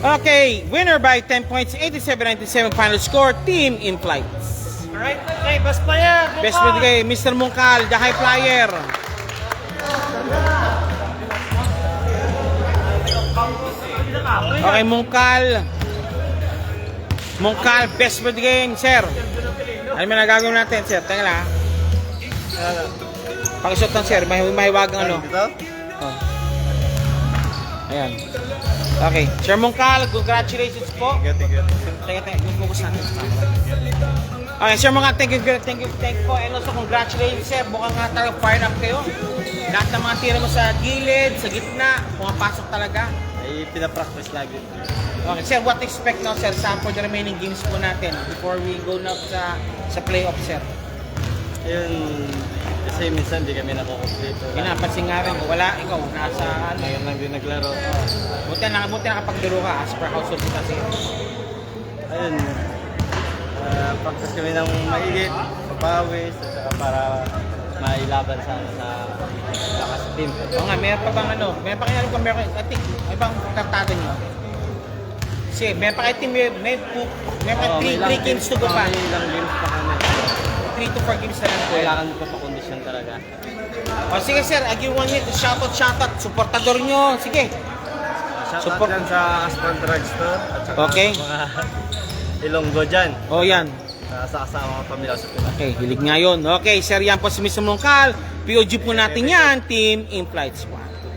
Okay, winner by 10 points, 87-97 final score, Team In Flights. Alright, okay, best player. Best with kay Mr. Mungkal, the high flyer. Okay, Mungkal, best with the game, sir. Ano mo na gagawin natin, sir? Teka lang, ha? Pakisot lang, sir. Mahiwagang ano. Oh. Ayan. Okay. Sir Mungkal, congratulations po. Teka, focus natin. Okay, Sir Mungkal, thank you po. And also, congratulations, sir. Mukhang nga talaga fired up kayo. Lahat ng mga tira mo sa gilid, sa gitna, pumapasok talaga. Ay, pinapractice lagi. Okay, sir, what to expect now, sir, for the remaining games po natin before we go now sa playoff, sir? Ayun, kasi minsan di kami nakukumpleto. Pinapansin nga rin, wala, ikaw, nasa ano. Ngayon lang din naglaro. Buti nakapaglaro ka as per household kasi. Ayun, practice kami ng maigit, papawis, at saka para mailaban sa lakas team. Oo nga, meron pa bang ano, meron pa kayo meron, I think, may bang kartado nyo? Kasi, meron pa kayo team, may 3 games to go pa. May ilang games pa kami. 3 to 4 games na lang po. Kailangan ko pa kondisyon talaga. O sige sir, I give 1 minute, shoutout, supportador nyo, sige. Shoutout Support. dyan sa Aspen Drugstore at saka Okay. mga Ilonggo dyan. O yan. Sa kasama ko pamilya sa Pinas. Okay, hilig nga yun. Okay, sir, yan po si Mr. Mungkal. POG po natin yan, Team In Flights po.